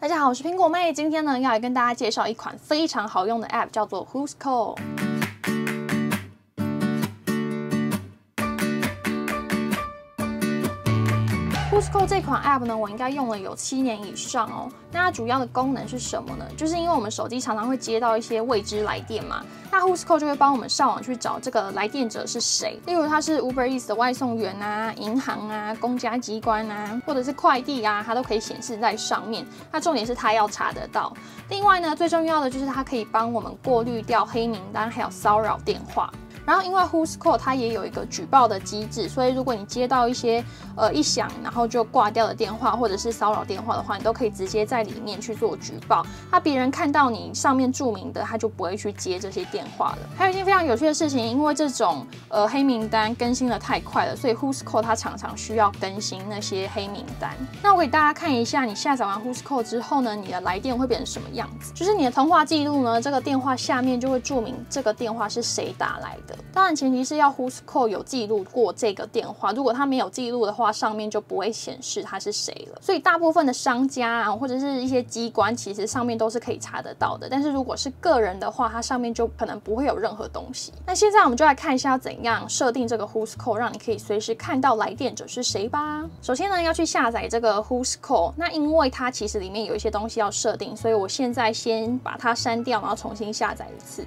大家好，我是苹果妹，今天呢要来跟大家介绍一款非常好用的 App， 叫做 Whoscall。Whoscall 这款 App 呢，我应该用了有7年以上哦。那它主要的功能是什么呢？就是因为我们手机常常会接到一些未知来电嘛，那 Whoscall 就会帮我们上网去找这个来电者是谁，例如他是 Uber Eats 的外送员啊、银行啊、公家机关啊，或者是快递啊，它都可以显示在上面。那重点是它要查得到。另外呢，最重要的就是它可以帮我们过滤掉黑名单还有骚扰电话。然后因为 Whoscall 它也有一个举报的机制，所以如果你接到一些一响然后就挂掉的电话或者是骚扰电话的话，你都可以直接在里面去做举报。那别人看到你上面注明的，他就不会去接这些电话了。还有一件非常有趣的事情，因为这种黑名单更新的太快了，所以 Whoscall 它常常需要更新那些黑名单。那我给大家看一下，你下载完 Whoscall 之后呢，你的来电会变成什么样子？就是你的通话记录呢，这个电话下面就会注明这个电话是谁打来的。当然前提是要 Whoscall 有记录过这个电话，如果他没有记录的话，上面就不会显示他是谁了。所以大部分的商家啊，或者是一些机关，其实上面都是可以查得到的。但是如果是个人的话，它上面就可能不会有任何东西。那现在我们就来看一下要怎样设定这个 Whoscall， 让你可以随时看到来电者是谁吧。首先呢，要去下载这个 Whoscall， 那因为它其实里面有一些东西要设定，所以我现在先把它删掉，然后重新下载一次。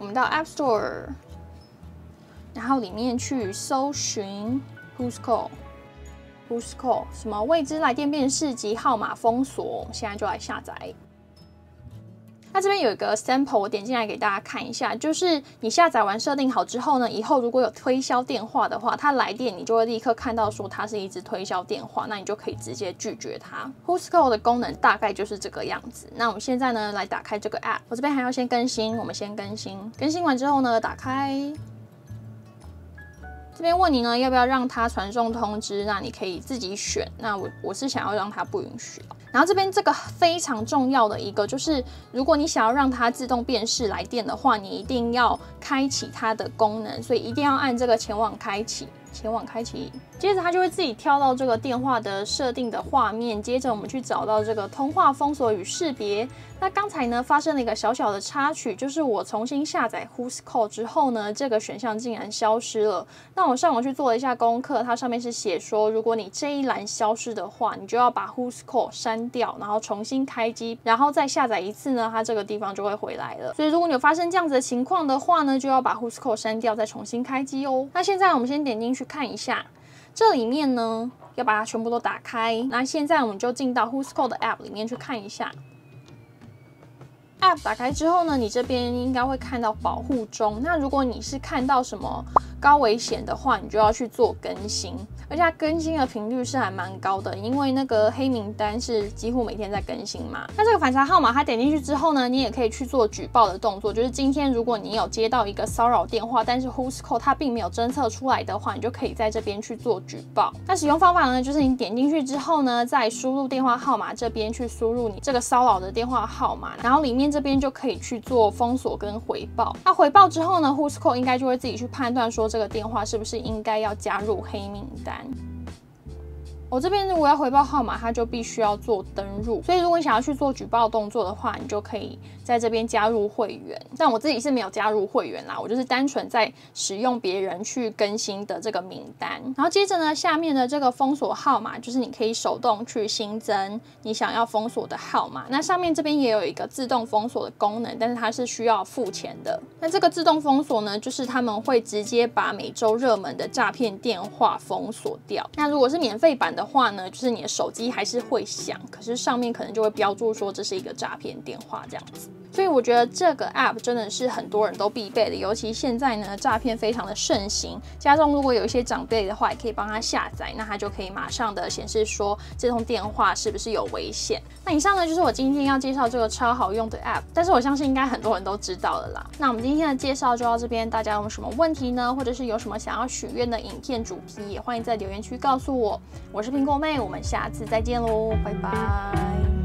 我们到 App Store， 然后里面去搜寻 Whoscall， 什么未知来电辨识及号码封锁，我们现在就来下载。那这边有一个 sample， 我点进来给大家看一下，就是你下载完设定好之后呢，以后如果有推销电话的话，它来电你就会立刻看到说它是一支推销电话，那你就可以直接拒绝它。Whoscall 的功能大概就是这个样子。那我们现在呢来打开这个 app， 我这边还要先更新，我们先更新，更新完之后呢，打开。这边问你呢要不要让它传送通知，那你可以自己选。那我是想要让它不允许。然后这边这个非常重要的一个就是，如果你想要让它自动辨识来电的话，你一定要开启它的功能，所以一定要按这个前往开启。接着它就会自己跳到这个电话的设定的画面，接着我们去找到这个通话封锁与识别。那刚才呢发生了一个小小的插曲，就是我重新下载 Whoscall 之后呢，这个选项竟然消失了。那我上网去做了一下功课，它上面是写说，如果你这一栏消失的话，你就要把 Whoscall 删掉，然后重新开机，然后再下载一次呢，它这个地方就会回来了。所以如果你有发生这样子的情况的话呢，就要把 Whoscall 删掉，再重新开机哦。那现在我们先点进去看一下，这里面呢要把它全部都打开。那现在我们就进到 Whoscall 的 App 里面去看一下。App 打开之后呢，你这边应该会看到保护中。那如果你是看到什么高危险的话，你就要去做更新，而且它更新的频率是还蛮高的，因为那个黑名单是几乎每天在更新嘛。那这个反查号码它点进去之后呢，你也可以去做举报的动作，就是今天如果你有接到一个骚扰电话，但是 Whoscall 它并没有侦测出来的话，你就可以在这边去做举报。那使用方法呢，就是你点进去之后呢，在输入电话号码这边去输入你这个骚扰的电话号码，然后里面这边就可以去做封锁跟回报。那回报之后呢， Whoscall 应该就会自己去判断说这个电话是不是应该要加入黑名单。我这边如果要回报号码，它就必须要做登入，所以如果你想要去做举报动作的话，你就可以在这边加入会员。但我自己是没有加入会员啦，我就是单纯在使用别人去更新的这个名单。然后接着呢，下面的这个封锁号码，就是你可以手动去新增你想要封锁的号码。那上面这边也有一个自动封锁的功能，但是它是需要付钱的。那这个自动封锁呢，就是他们会直接把每周热门的诈骗电话封锁掉。那如果是免费版的话呢，就是你的手机还是会响，可是上面可能就会标注说这是一个诈骗电话这样子。所以我觉得这个 App 真的是很多人都必备的，尤其现在呢诈骗非常的盛行，家中如果有一些长辈的话，也可以帮他下载，那他就可以马上的显示说这通电话是不是有危险。那以上呢就是我今天要介绍这个超好用的 App， 但是我相信应该很多人都知道了啦。那我们今天的介绍就到这边，大家有什么问题呢？或者是有什么想要许愿的影片主题，也欢迎在留言区告诉我。我是苹果妹，我们下次再见喽，拜拜。